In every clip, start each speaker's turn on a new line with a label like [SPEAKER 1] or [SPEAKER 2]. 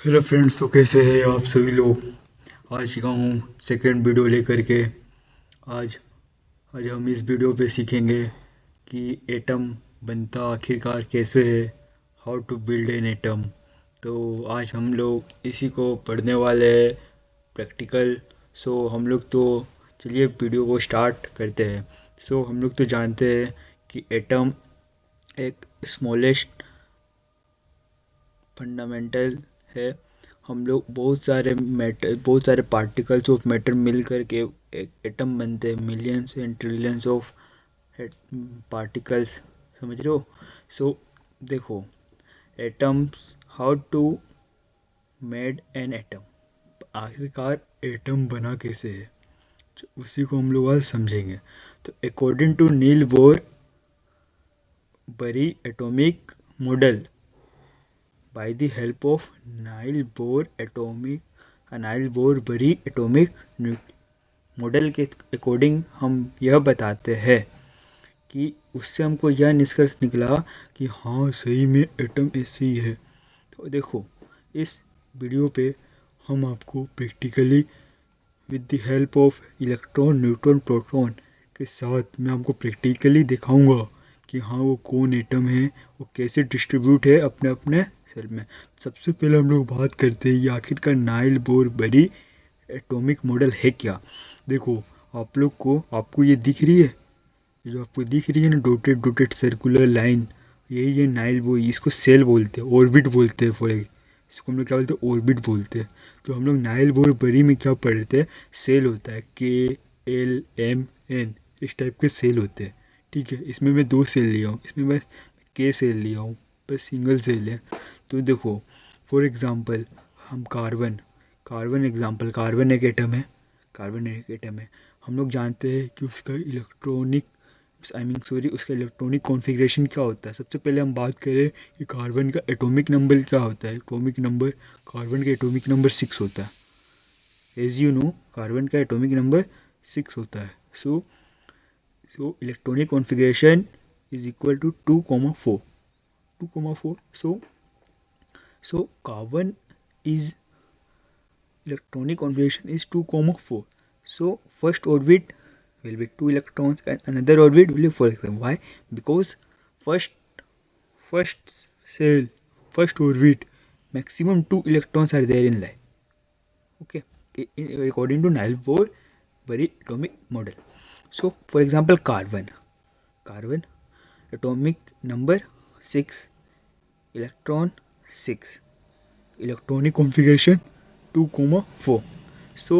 [SPEAKER 1] Hello friends, तो कैसे हैं आप सभी लोग। आज का हूँ सेकेंड वीडियो लेकर के। आज आज हम इस वीडियो पे सीखेंगे कि एटम बनता आखिरकार कैसे है, how to build an atom. तो आज हम लोग इसी को पढ़ने वाले हैं, प्रैक्टिकल। सो हम लोग तो चलिए वीडियो को स्टार्ट करते हैं। सो हम लोग तो जानते हैं कि एटम एक स्मॉलेस्ट फंडामेंटल है। हम लोग बहुत सारे पार्टिकल्स ऑफ मैटर मिल करके एक एटम बनते हैं, millions and trillions of particles. समझ रहे हो। सो देखो, atoms, how to made an atom, आखिरकार एटम बना कैसे है, तो उसी को हम लोग आज समझेंगे। तो अकॉर्डिंग टू नील बोर बरी atomic model, by the help of Nile bore बरी एटॉमिक मॉडल के अकॉर्डिंग हम यह बताते हैं कि उससे हमको यह निष्कर्ष निकला कि हाँ, सही में एटम ऐसे ही है। तो देखो, इस वीडियो पे हम आपको practically with the help of electron, neutron, proton के साथ मैं आपको प्रैक्टिकली दिखाऊंगा कि हाँ, वो कौन एटम है, वो कैसे डिस्ट्रीब्यूट है अपने अपने सेल में। सबसे पहले हम लोग बात करते हैं ये आखिरकार नाइल बोर बरी एटॉमिक मॉडल है क्या। देखो, आप लोग को, आपको ये दिख रही है, ये जो आपको दिख रही है ना, डॉटेड डॉटेड सर्कुलर लाइन, यही है नाइल बोर। इसको सेल बोलते हैं, ऑर्बिट बोलते हैं। इसको हम लोग क्या बोलते हैं, ऑर्बिट बोलते हैं। तो हम लोग नाइल बोर बरी में क्या पढ़ रहे थे, सेल होता है, KLMN, इस टाइप के सेल होते हैं। ठीक है, इसमें मैं 2 सेल लिया हूँ, इसमें मैं K सेल लिया हूँ, बस सिंगल सेल है। तो देखो, फॉर एग्ज़ाम्पल हम कार्बन, कार्बन एक एटम है। हम लोग जानते हैं कि उसका उसका इलेक्ट्रॉनिक कॉन्फ़िगरेशन क्या होता है। सबसे पहले हम बात करें कि कार्बन का एटॉमिक नंबर क्या होता है। कार्बन का एटॉमिक नंबर 6 होता है। एज यू नो, कार्बन का एटॉमिक नंबर 6 होता है। So electronic configuration is equal to 2,4। So carbon is electronic configuration is 2,4. So first orbit will be 2 electrons and another orbit will be 4 electrons. Why? Because first first cell, first orbit, maximum 2 electrons are there in life. Okay, according to Niels Bohr very atomic model. So for example, carbon atomic number 6, electron 6, electronic configuration 2,4. So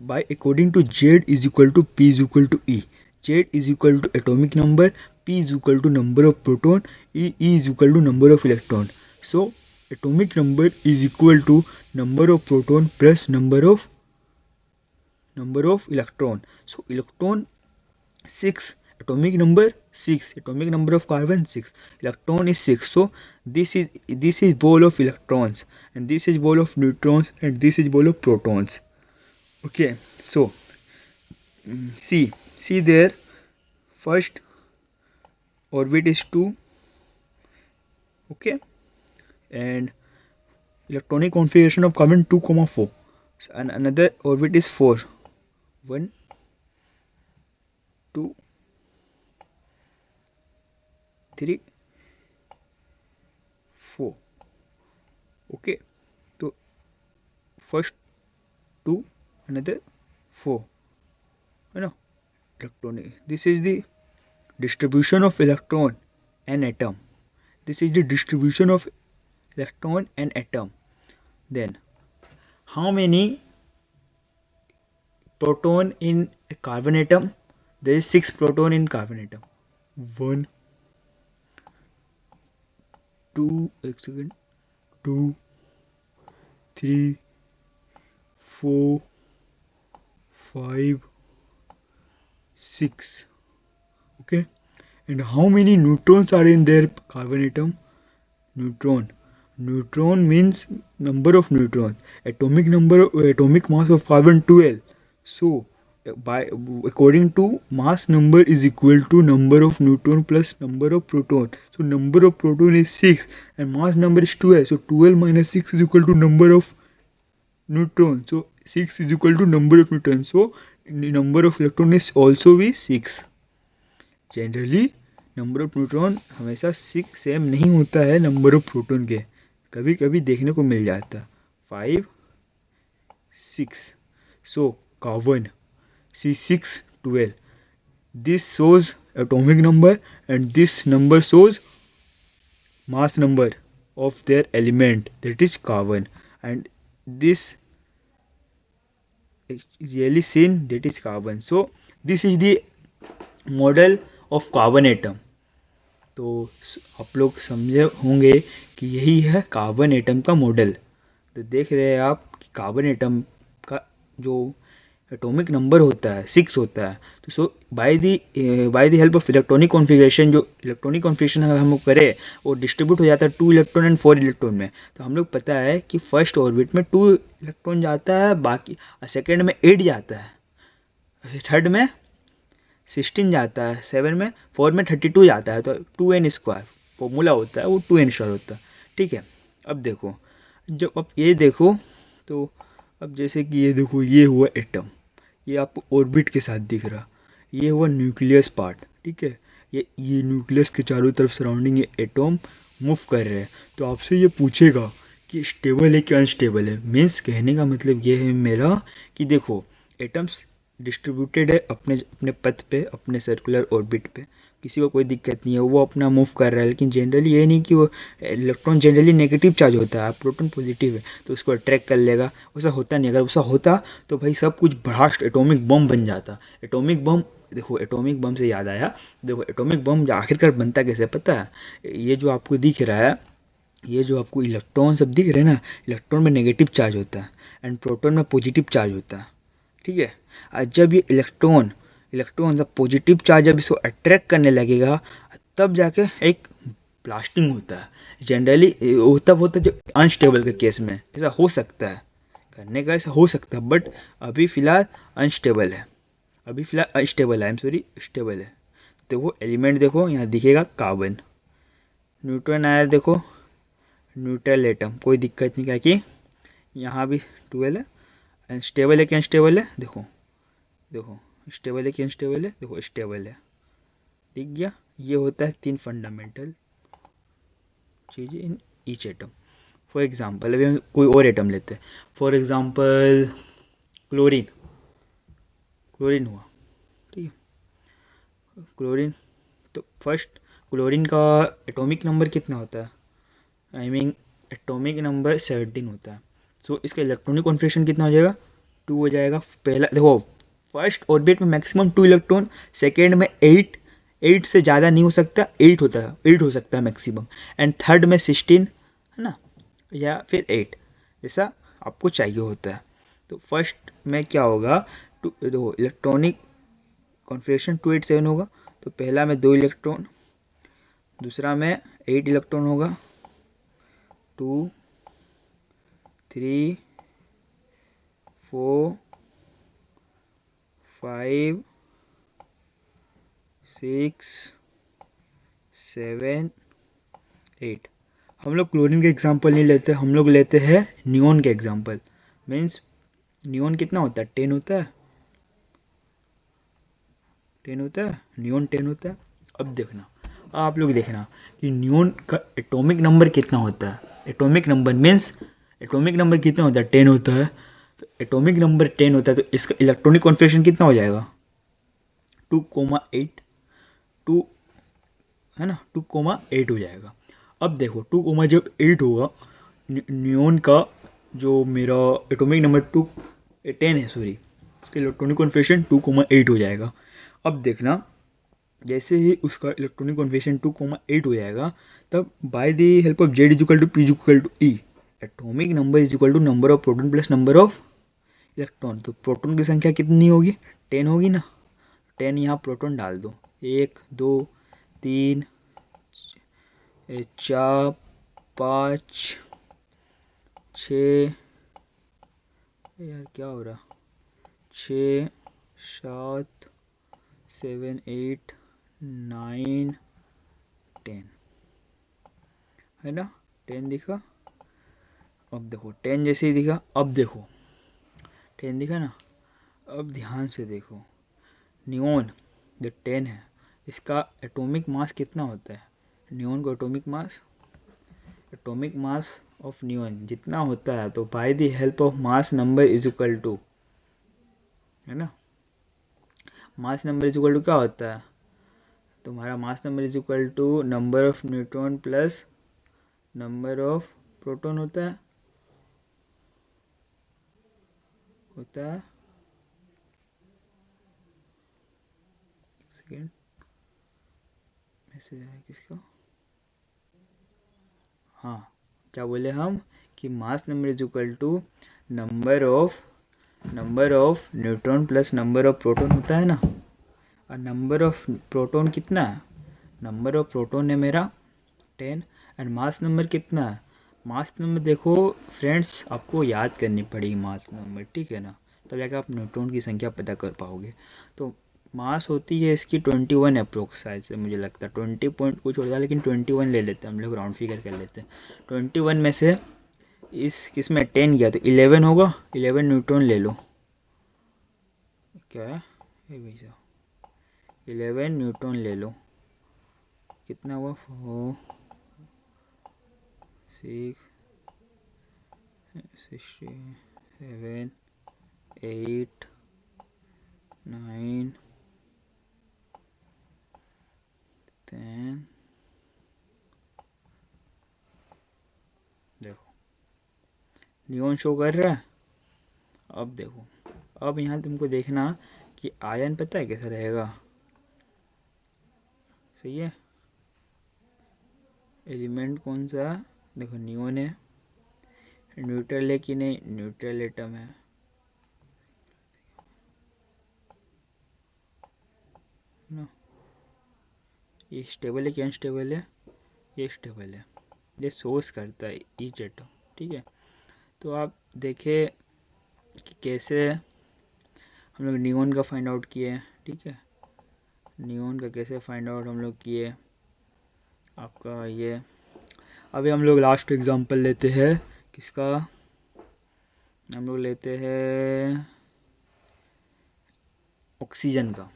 [SPEAKER 1] by according to Z is equal to P is equal to E. Z is equal to atomic number, P is equal to number of proton, E is equal to number of electron. So atomic number is equal to number of proton plus number of electron. So electron 6, atomic number 6, atomic number of carbon 6, electron is 6. So this is ball of electrons, and this is ball of neutrons, and this is ball of protons. Okay, so see there, first orbit is 2. Okay, and electronic configuration of carbon 2,4. So, and another orbit is 4. 1, 2, 3, 4. Okay, so first 2, another 4. You know, electronic, this is the distribution of electron and atom. This is the distribution of electron and atom. Then how many proton in a carbon atom? There is 6 proton in carbon atom. 1, 2, 2, 3, 4, 5, 6. Okay, and how many neutrons are in their carbon atom? Neutron means number of neutrons. Atomic mass of carbon 12. So by according to mass number is equal to number of neutron plus number of proton. So number of proton is 6 and mass number is 12. So 12 minus 6 is equal to number of neutron. So 6 is equal to number of neutron. So number of electron is also be 6. Generally number of neutron हमेशा 6 same नहीं होता है number of proton के, कभी कभी देखने को मिल जाता है 5 6. So carbon C612, this shows atomic number and this number shows mass number of their element, that is carbon, and this really seen, that is carbon. So this is the model of carbon atom. तो आप लोग समझे होंगे कि यही है carbon atom का model. तो देख रहे हैं आप कि कार्बन एटम का जो एटॉमिक नंबर होता है 6 होता है. तो so by the help of electronic configuration, जो इलेक्ट्रॉनिक कॉन्फ़िगरेशन अगर हम लोग करें वो डिस्ट्रीब्यूट हो जाता है 2 इलेक्ट्रॉन एंड 4 इलेक्ट्रॉन में. तो हम लोग पता है कि फर्स्ट ऑर्बिट में 2 इलेक्ट्रॉन जाता है, बाकी सेकेंड में 8 जाता है, थर्ड में 16 जाता है, 7 में 4 में 32 जाता है. तो 2n² फॉर्मूला होता है वो 2n² होता है. ठीक है. अब देखो, जब आप ये देखो तो अब जैसे कि ये देखो, ये हुआ एटम, ये आपको ऑर्बिट के साथ दिख रहा, ये हुआ न्यूक्लियस पार्ट. ठीक है. ये न्यूक्लियस के चारों तरफ सराउंडिंग ये एटम मूव कर रहे हैं. तो आपसे ये पूछेगा कि स्टेबल है कि अनस्टेबल है. मीन्स कहने का मतलब ये है मेरा कि देखो एटम्स डिस्ट्रीब्यूटेड है अपने अपने पथ पे, अपने सर्कुलर ऑर्बिट पे, किसी को कोई दिक्कत नहीं है, वो अपना मूव कर रहा है. लेकिन जनरली ये नहीं कि वो इलेक्ट्रॉन जनरली नेगेटिव चार्ज होता है, प्रोटॉन पॉजिटिव है तो उसको अट्रैक्ट कर लेगा. वैसा होता नहीं. अगर वैसा होता तो भाई सब कुछ ब्लास्ट एटॉमिक बम बन जाता. एटॉमिक बम, देखो एटॉमिक बम से याद आया, देखो एटॉमिक बम आखिरकार बनता कैसे पता है. ये जो आपको दिख रहा है, ये जो आपको इलेक्ट्रॉन सब दिख रहे हैं ना, इलेक्ट्रॉन में नेगेटिव चार्ज होता है एंड प्रोटॉन में पॉजिटिव चार्ज होता है. ठीक है. आज जब ये इलेक्ट्रॉन जब पॉजिटिव चार्ज जब इसको अट्रैक्ट करने लगेगा तब जाके एक ब्लास्टिंग होता है. जनरली तब होता है जो अनस्टेबल के केस में ऐसा हो सकता है, करने का ऐसा हो सकता है, बट अभी फ़िलहाल अनस्टेबल है. आई एम सॉरी, स्टेबल है. देखो एलिमेंट देखो यहाँ दिखेगा कार्बन, न्यूट्रॉन आया देखो न्यूट्रल एटम, कोई दिक्कत नहीं, क्या कि यहाँ भी 12 है. अनस्टेबल है कि अनस्टेबल है, देखो स्टेबल है कि अनस्टेबल है, देखो स्टेबल है. दिख गया. ये होता है 3 फंडामेंटल चीज़ें in each atom. For example अभी हम कोई और एटम लेते हैं. फॉर एग्जांपल क्लोरीन हुआ. ठीक है. क्लोरीन, तो फर्स्ट क्लोरीन का एटॉमिक नंबर कितना होता है, आई मीन एटॉमिक नंबर 17 होता है. सो इसका इलेक्ट्रॉनिक कॉन्फ़िगरेशन कितना हो जाएगा, 2 हो जाएगा. पहला देखो फर्स्ट ऑर्बिट में मैक्सिमम 2 इलेक्ट्रॉन, सेकेंड में 8 से ज़्यादा नहीं हो सकता, 8 हो सकता है मैक्सिमम, एंड थर्ड में 16 है ना, या फिर 8 जैसा आपको चाहिए होता है. तो फर्स्ट में क्या होगा, देखो इलेक्ट्रॉनिक कॉन्फ़िगरेशन 2 8 7 होगा. तो पहला में 2 इलेक्ट्रॉन, दूसरा में 8 इलेक्ट्रॉन होगा, 2 3 4 5 6 7 8. हम लोग क्लोरीन के एग्जांपल नहीं लेते, हम लोग लेते हैं नियॉन के एग्जांपल. मीन्स नियॉन कितना होता है, 10 होता है, नियॉन 10 होता है. अब देखना, आप लोग देखना कि नियॉन का एटॉमिक नंबर कितना होता है. Atomic number means atomic number कितना होता है, 10 होता है. तो एटॉमिक नंबर 10 होता है तो इसका इलेक्ट्रॉनिक कॉन्फ़िगरेशन कितना हो जाएगा, 2,8, 2 है ना, 2,8 हो जाएगा. अब देखो 2, जब 8 होगा, नियॉन का जो मेरा एटॉमिक नंबर 10 है, सॉरी, इसका इलेक्ट्रॉनिक कॉन्फ़िगरेशन 2,8 हो जाएगा. अब देखना जैसे ही उसका इलेक्ट्रॉनिक कॉन्फ़िगरेशन 2,8 हो जाएगा, तब by the help of Z is equal to P is equal to E, atomic number is equal to number of proton plus number of electron. तो प्रोटॉन की संख्या कितनी होगी, 10 होगी ना. 10 यहाँ प्रोटॉन डाल दो, 1 2 3 4 5 6, यार क्या हो रहा, 6 7 7 8 9 10 है ना। 10 दिखा। अब देखो 10 जैसे ही दिखा, अब देखो 10 दिखा ना। अब ध्यान से देखो नियोन जो 10 है इसका एटॉमिक मास कितना होता है। नियोन को एटॉमिक मास ऑफ नियोन जितना होता है, तो by the help of mass number is equal to, है ना। Mass number is equal to क्या होता है, तुम्हारा mass number is equal to number of neutron plus number of proton होता है सेकेंड मैसेज आया किसका। हाँ, क्या बोले हम कि mass number is equal to number of neutron plus number of proton होता है ना। और नंबर ऑफ प्रोटॉन कितना है, नंबर ऑफ प्रोटॉन है मेरा 10 एंड मास नंबर कितना है। मास नंबर देखो फ्रेंड्स, आपको याद करनी पड़ेगी मास नंबर, ठीक है ना, तब जाकर आप न्यूट्रॉन की संख्या पता कर पाओगे। तो मास होती है इसकी 21 अप्रोक्स शायद से, मुझे लगता है 20 पॉइंट कुछ होता है, लेकिन 21 ले लेते हैं हम लोग, राउंड फिगर कर लेते हैं। 21 में से इस किस में 10 गया तो 11 होगा, 11 न्यूट्रॉन ले लो। क्या है ये भैया, 11 न्यूट्रॉन ले लो, कितना हुआ 4 6 7 8 9 10। देखो नियॉन शो कर रहा है। अब देखो, अब यहाँ तुमको देखना कि आयन पता है कैसा रहेगा, सही है। एलिमेंट कौन सा है, देखो नियॉन है, न्यूट्रल है कि नहीं, न्यूट्रल एटम है ना। ये स्टेबल है कि अनस्टेबल है, ये स्टेबल है, ये सोर्स करता है ईच एटम, ठीक है। तो आप देखें कि कैसे हम लोग नियॉन का फाइंड आउट किए, ठीक है। नियॉन का कैसे फाइंड आउट हम लोग किए, आपका ये। अभी हम लोग लास्ट एग्जांपल लेते हैं, किसका, हम लोग लेते हैं ऑक्सीजन का,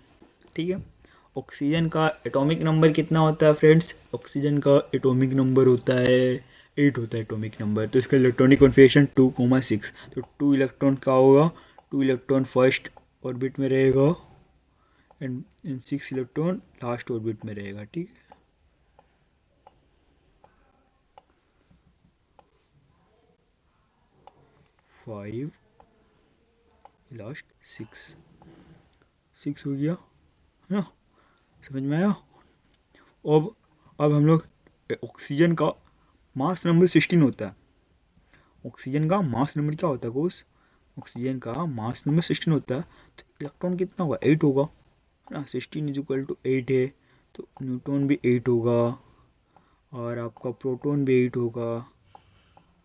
[SPEAKER 1] ठीक है। ऑक्सीजन का एटॉमिक नंबर कितना होता है फ्रेंड्स, ऑक्सीजन का एटॉमिक नंबर होता है 8 होता है एटॉमिक नंबर। तो इसका इलेक्ट्रॉनिक कॉन्फ़िगरेशन 2,6, तो 2 इलेक्ट्रॉन का होगा, 2 इलेक्ट्रॉन फर्स्ट ऑर्बिट में रहेगा एंड 6 इलेक्ट्रॉन लास्ट ऑर्बिट में रहेगा, ठीक है। फाइव लास्ट 6 हो गया, है ना, समझ में आया। अब हम लोग ऑक्सीजन का मास नंबर 16 होता है। ऑक्सीजन का मास नंबर क्या होता है कोस, ऑक्सीजन का मास नंबर 16 होता है। तो इलेक्ट्रॉन कितना होगा, 8 होगा, है ना। 16 इज इक्वल टू 8 है, तो न्यूट्रॉन भी 8 होगा और आपका प्रोटॉन भी 8 होगा,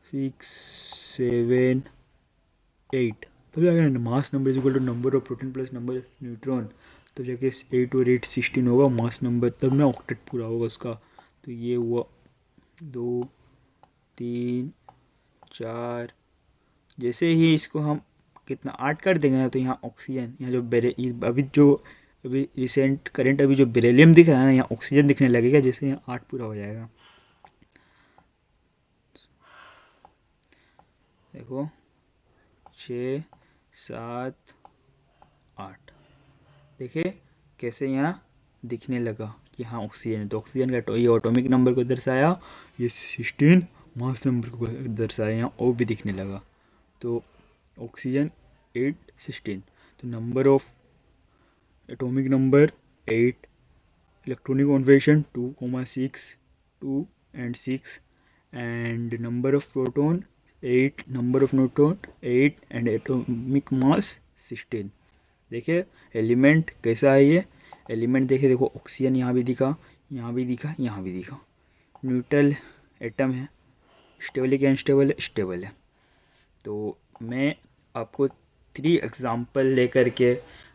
[SPEAKER 1] 6 7 8। तब जाके mass number is equal to number of proton plus number of neutron, तब जाके 8 और 8 16 होगा मास नंबर, तब ना ऑक्टेट पूरा होगा उसका। तो ये हुआ 2 3 4। जैसे ही इसको हम कितना 8 कर देंगे ना, तो यहाँ ऑक्सीजन, यहाँ जो अभी रिसेंट करंट अभी जो बेरिलियम दिख रहा है ना, यहाँ ऑक्सीजन दिखने लगेगा, जैसे यहाँ 8 पूरा हो जाएगा। देखो 6 7 8, देखिए कैसे यहाँ दिखने लगा कि हाँ ऑक्सीजन है। तो ऑक्सीजन का ये ऑटोमिक नंबर को दर्शाया, ये 16 मास नंबर को दर्शाया, यहाँ ओ भी दिखने लगा। तो ऑक्सीजन 8 16, तो number of atomic number 8, electronic configuration 2,6 2 and 6 and number of proton 8, number of neutron 8 and atomic mass 16। देखिए एलिमेंट कैसा है ये, एलिमेंट देखिए, देखो ऑक्सीजन यहाँ भी दिखा, यहाँ भी दिखा, यहाँ भी दिखा, न्यूट्रल एटम है, स्टेबल है कि अनस्टेबल है, स्टेबल है। तो मैं आपको 3 एग्जांपल लेकर के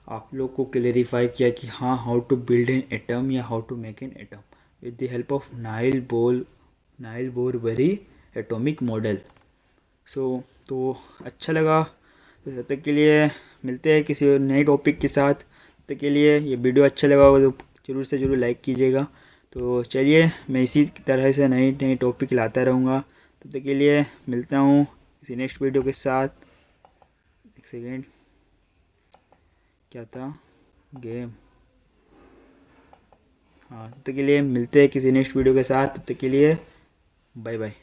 [SPEAKER 1] आप लोग को क्लेरिफाई किया कि हाँ, how to build an atom या how to make an atom with the help of Niels Bohr very atomic model. तो अच्छा लगा। तो तब तक के लिए मिलते हैं किसी और नए टॉपिक के साथ। तब तक के लिए ये वीडियो अच्छा लगा होगा तो ज़रूर से ज़रूर लाइक कीजिएगा। तो चलिए, मैं इसी तरह से नए नए टॉपिक लाता रहूँगा। तब तक के लिए मिलता हूँ किसी नेक्स्ट वीडियो के साथ। एक सेकेंड, क्या था गेम? हाँ, तब तक के लिए मिलते हैं किसी नेक्स्ट वीडियो के साथ। तब तक के लिए बाय बाय।